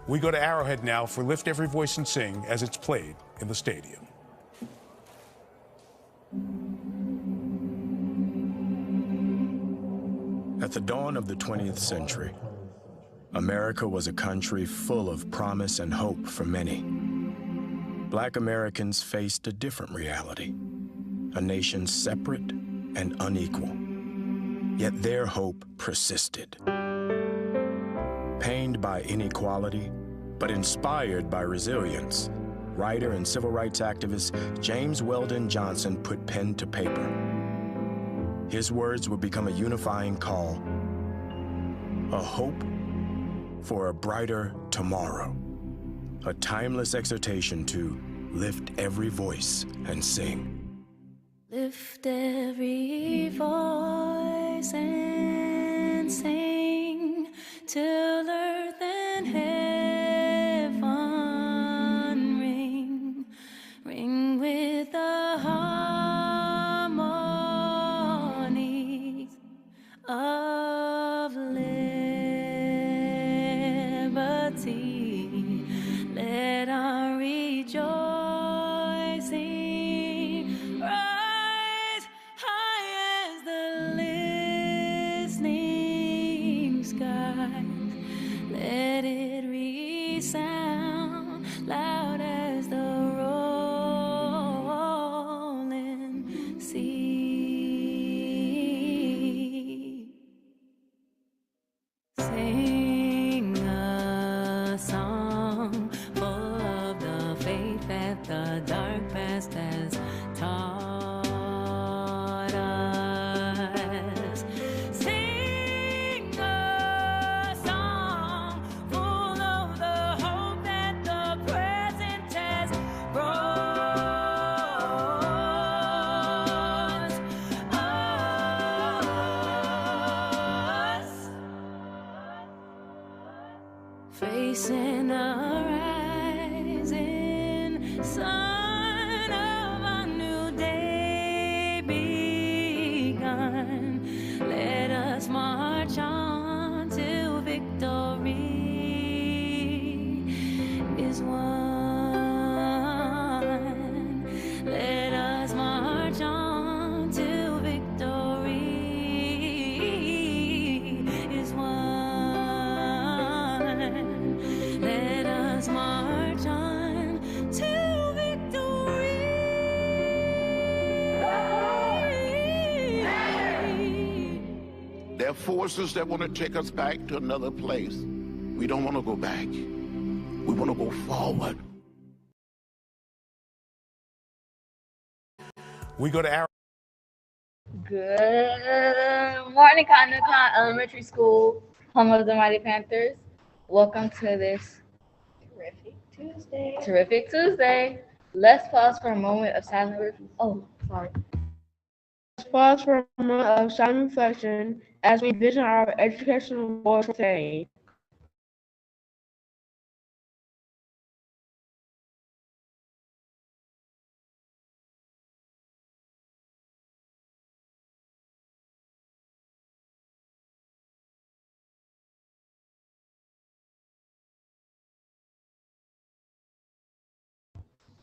We go to Arrowhead now for Lift Every Voice and Sing as it's played in the stadium. At the dawn of the 20th century, America was a country full of promise and hope for many. Black Americans faced a different reality, a nation separate and unequal. Yet their hope persisted. Pained by inequality, but inspired by resilience, writer and civil rights activist James Weldon Johnson put pen to paper. His words would become a unifying call, a hope for a brighter tomorrow, a timeless exhortation to lift every voice and sing. Lift every voice and sing till earth and heaven ring, ring with the harmonies of liberty. Let our rejoicing rise high as the listening skies. Let it resound loud as the rolling sea. Sing a song full of the faith that the dark past has taught us. Sing a song full of the hope that the present has brought us. Facing a rising sun of a new day begun. Let us march on till victory is won. Let us march on till victory is won. Let us march on till victory. There are forces that want to take us back to another place. We don't want to go back. We want to go forward. We go to Arrowhead. Good morning, Conneton Elementary School, home of the Mighty Panthers. Welcome to this terrific Tuesday. Let's pause for a moment of silent Let's pause for a moment of silent reflection as we envision our educational goals for today.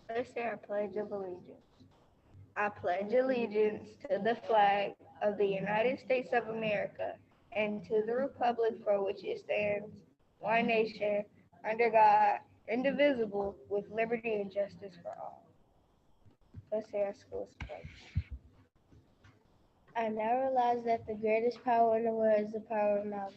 Let's say our Pledge of Allegiance. I pledge allegiance to the flag of the United States of America and to the republic for which it stands, one nation, under God, indivisible, with liberty and justice for all. Let's say our school's pledge. I now realize that the greatest power in the world is the power of knowledge.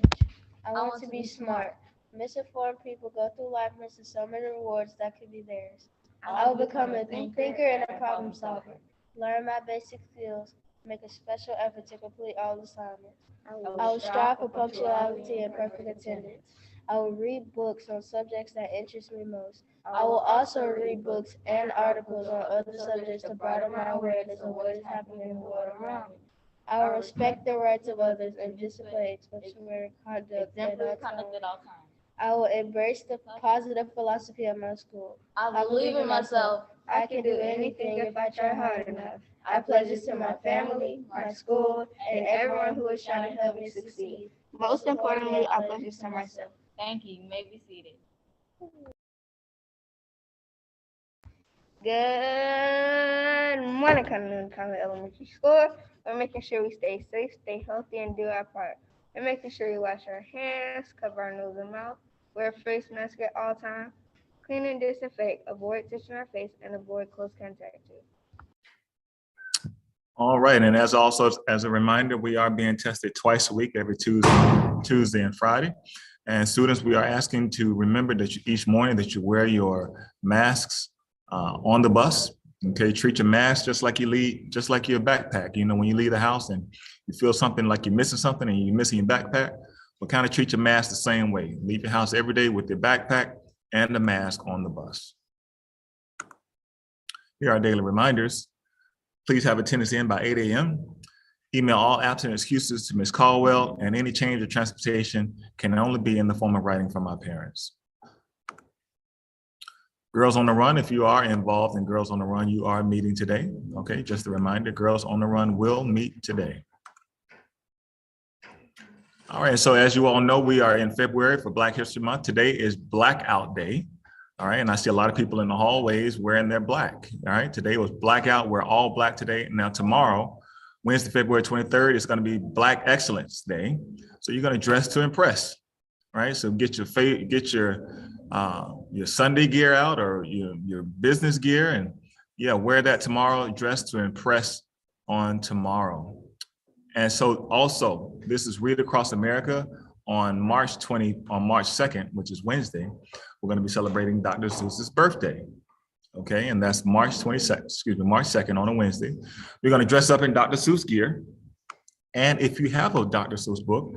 I want to be smart. Misinformed people go through life missing so many rewards that could be theirs. I will become a thinker and a problem solver. Learn my basic skills. Make a special effort to complete all assignments. I will strive for punctuality and perfect attendance. I will read books on subjects that interest me most. I will also read books and articles on other subjects to broaden my awareness of what is happening in the world around me. I will respect the rights of others and display exemplary conduct at all times. I will embrace the positive philosophy of my school. I believe in myself. I can do anything if I try hard enough. I pledge this to my family, my school, and everyone who is trying to help me succeed. Most importantly, I pledge this to myself. Thank you. You may be seated. Good morning, Cottonwood County Elementary School. We're making sure we stay safe, stay healthy, and do our part. We're making sure we wash our hands, cover our nose and mouth, wear a face mask at all times, clean and disinfect, avoid touching our face, and avoid close contact too. All right, and as a reminder, we are being tested twice a week, every Tuesday and Friday. And students, we are asking to remember that each morning that you wear your masks on the bus. Okay, treat your mask just like your backpack. You know, when you leave the house and you feel something like you're missing something and you're missing your backpack, well, kind of treat your mask the same way. Leave your house every day with your backpack and the mask on the bus. Here are daily reminders. Please have attendance in by 8 a.m. Email all absent excuses to Ms. Caldwell, and any change of transportation can only be in the form of writing from our parents. Girls on the Run, if you are involved in Girls on the Run, you are meeting today. Okay, just a reminder, Girls on the Run will meet today. All right, so as you all know, we are in February for Black History Month. Today is Blackout Day. All right, and I see a lot of people in the hallways wearing their black. All right, today was Blackout. We're all black today. Now tomorrow, Wednesday, February 23rd, it's going to be Black Excellence Day. So you're going to dress to impress, right? So get your Sunday gear out, or your business gear, and yeah, wear that tomorrow. Dress to impress on tomorrow. And so also, this is Read Across America on March 2nd, which is Wednesday. We're going to be celebrating Dr. Seuss's birthday. Okay, and that's March 2nd on a Wednesday. We're going to dress up in Dr. Seuss gear. And if you have a Dr. Seuss book,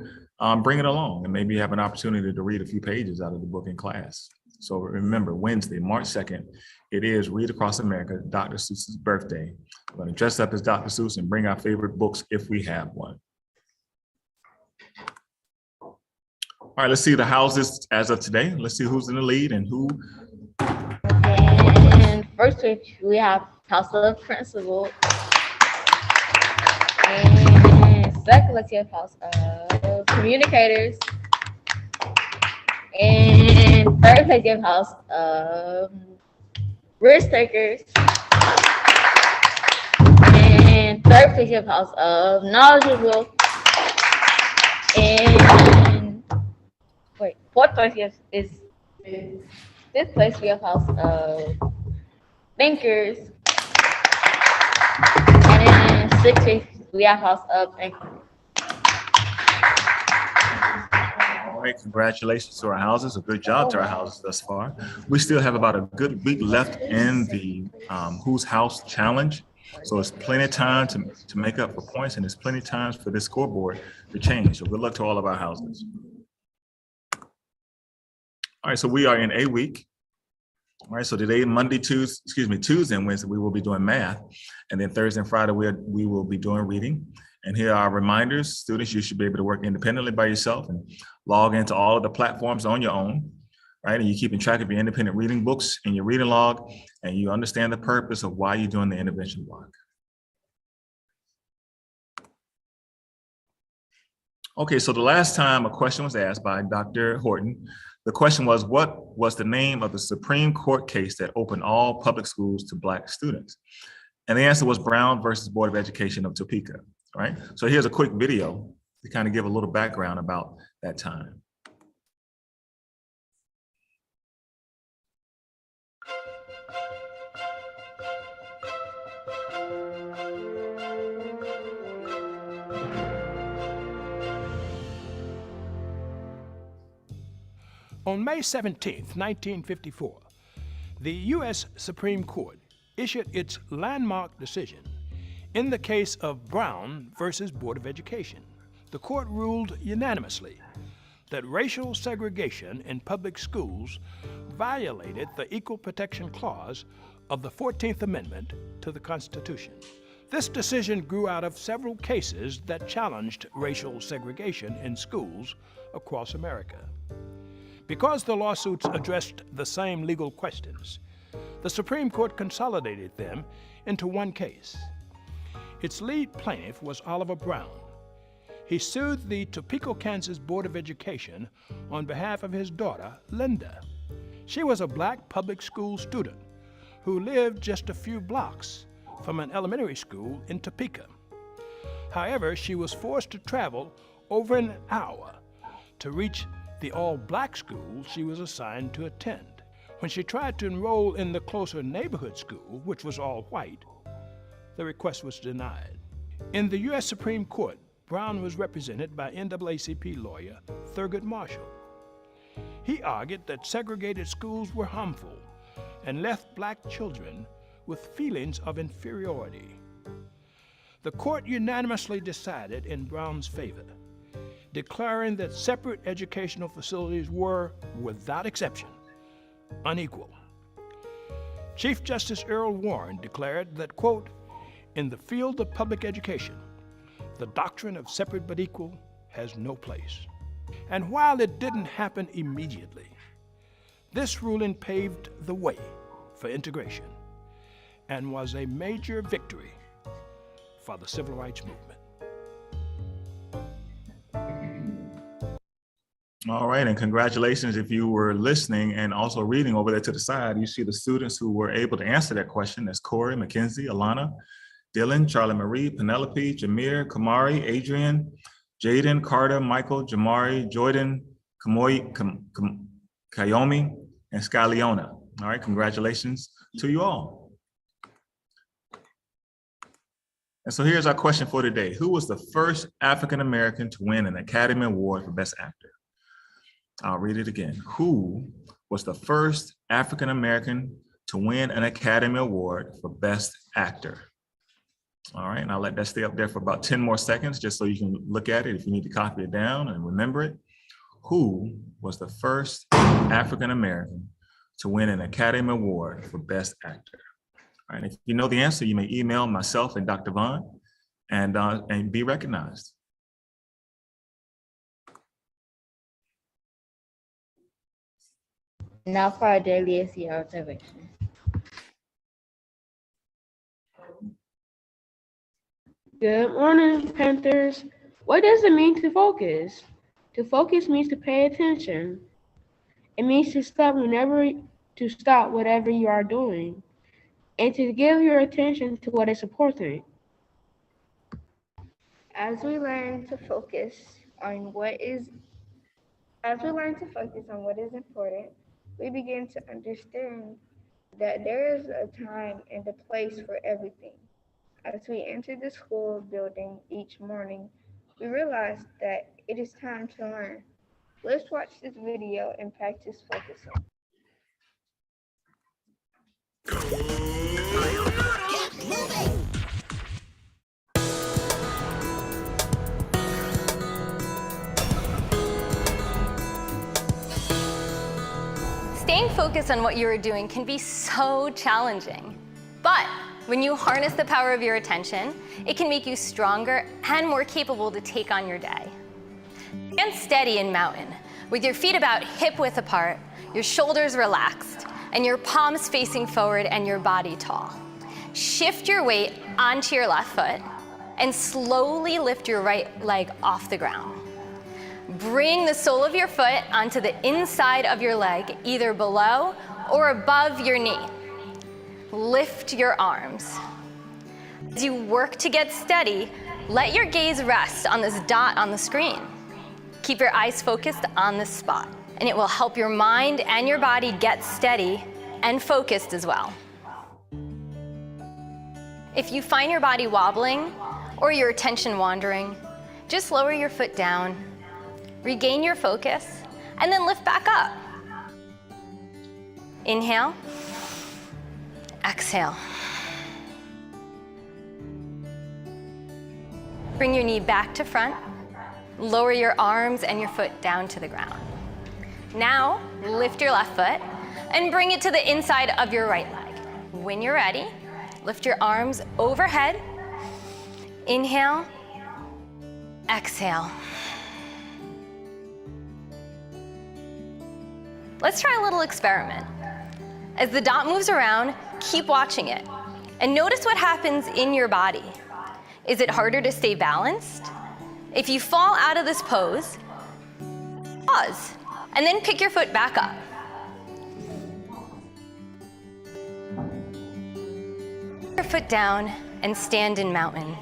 bring it along, and maybe you have an opportunity to read a few pages out of the book in class. So remember, Wednesday, March 2nd, it is Read Across America, Dr. Seuss's birthday. We're going to dress up as Dr. Seuss and bring our favorite books if we have one. All right, let's see the houses as of today. Let's see who's in the lead and who. And first we have House of Principal. And second, let's have House of Communicators. And third place, we have House of Risk Takers. And third place, we have House of Knowledgeable. And fourth place is this place, we have House of Thinkers. And then sixth place, we have House of Thinkers. All right, congratulations to our houses. A good job to our houses thus far. We still have about a good week left in the Whose House Challenge. So it's plenty of time to make up for points, and there's plenty of times for this scoreboard to change. So good luck to all of our houses. All right, so we are in a week. All right, so today, Tuesday and Wednesday, we will be doing math. And then Thursday and Friday, we will be doing reading. And here are reminders. Students, you should be able to work independently by yourself and log into all of the platforms on your own, right? And you're keeping track of your independent reading books in your reading log, and you understand the purpose of why you're doing the intervention block. Okay, so the last time a question was asked by Dr. Horton, the question was, what was the name of the Supreme Court case that opened all public schools to Black students? And the answer was Brown versus Board of Education of Topeka, right? So here's a quick video to kind of give a little background about that time. On May 17, 1954, the U.S. Supreme Court issued its landmark decision in the case of Brown versus Board of Education. The court ruled unanimously that racial segregation in public schools violated the Equal Protection Clause of the 14th Amendment to the Constitution. This decision grew out of several cases that challenged racial segregation in schools across America. Because the lawsuits addressed the same legal questions, the Supreme Court consolidated them into one case. Its lead plaintiff was Oliver Brown. He sued the Topeka, Kansas Board of Education on behalf of his daughter, Linda. She was a black public school student who lived just a few blocks from an elementary school in Topeka. However, she was forced to travel over an hour to reach the all-black school she was assigned to attend. When she tried to enroll in the closer neighborhood school, which was all white, the request was denied. In the U.S. Supreme Court, Brown was represented by NAACP lawyer Thurgood Marshall. He argued that segregated schools were harmful and left black children with feelings of inferiority. The court unanimously decided in Brown's favor, declaring that separate educational facilities were, without exception, unequal. Chief Justice Earl Warren declared that, quote, "In the field of public education, the doctrine of separate but equal has no place." And while it didn't happen immediately, this ruling paved the way for integration and was a major victory for the civil rights movement. All right, and congratulations if you were listening and also reading over there to the side. You see the students who were able to answer that question. That's Corey, Mackenzie, Alana, Dylan, Charlie Marie, Penelope, Jameer, Kamari, Adrian, Jaden, Carter, Michael, Jamari, Jordan, Kayomi, and Skyleona. All right, congratulations to you all. And so here's our question for today. Who was the first African-American to win an Academy Award for Best Actor? I'll read it again. Who was the first African-American to win an Academy Award for Best Actor? All right, and I'll let that stay up there for about 10 more seconds, just so you can look at it if you need to copy it down and remember it. Who was the first African-American to win an Academy Award for Best Actor? All right, if you know the answer, you may email myself and Dr. Vaughn and be recognized. Now for our daily SE observation. Good morning, Panthers. What does it mean to focus? To focus means to pay attention. It means to stop whatever you are doing and to give your attention to what is important. As we learn to focus on what is important, we begin to understand that there is a time and a place for everything. As we enter the school building each morning, we realize that it is time to learn. Let's watch this video and practice focusing. Staying focused on what you are doing can be so challenging. But when you harness the power of your attention, it can make you stronger and more capable to take on your day. Stand steady in mountain, with your feet about hip-width apart, your shoulders relaxed, and your palms facing forward and your body tall. Shift your weight onto your left foot and slowly lift your right leg off the ground. Bring the sole of your foot onto the inside of your leg, either below or above your knee. Lift your arms. As you work to get steady, let your gaze rest on this dot on the screen. Keep your eyes focused on this spot, and it will help your mind and your body get steady and focused as well. If you find your body wobbling or your attention wandering, just lower your foot down, regain your focus, and then lift back up. Inhale, exhale. Bring your knee back to front, lower your arms and your foot down to the ground. Now, lift your left foot and bring it to the inside of your right leg. When you're ready, lift your arms overhead. Inhale, exhale. Let's try a little experiment. As the dot moves around, keep watching it and notice what happens in your body. Is it harder to stay balanced? If you fall out of this pose, pause and then pick your foot back up. foot down and stand in mountain.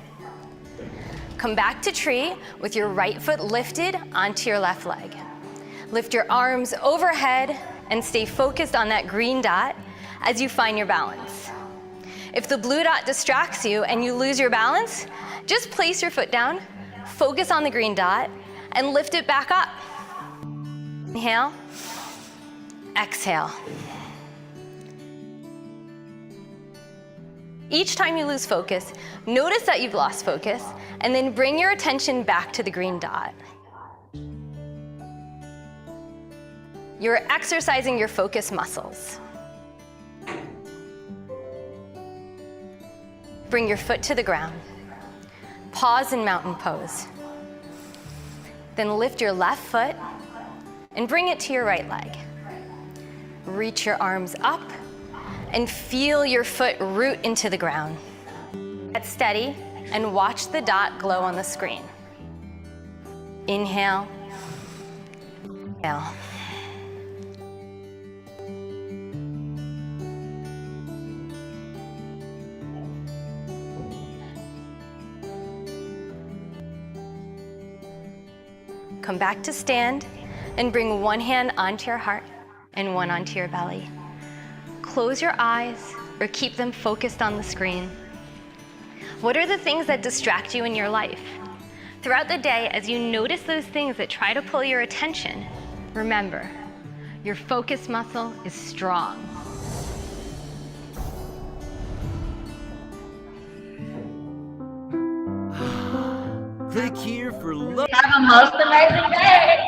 Come back to tree with your right foot lifted onto your left leg. Lift your arms overhead and stay focused on that green dot as you find your balance. If the blue dot distracts you and you lose your balance, just place your foot down, focus on the green dot, and lift it back up. Inhale, exhale. Each time you lose focus, notice that you've lost focus, and then bring your attention back to the green dot. You're exercising your focus muscles. Bring your foot to the ground. Pause in mountain pose. Then lift your left foot and bring it to your right leg. Reach your arms up and feel your foot root into the ground. Get steady and watch the dot glow on the screen. Inhale, exhale. Come back to stand and bring one hand onto your heart and one onto your belly. Close your eyes or keep them focused on the screen. What are the things that distract you in your life? Throughout the day, as you notice those things that try to pull your attention, remember, your focus muscle is strong. Click here for look. Have a most amazing day.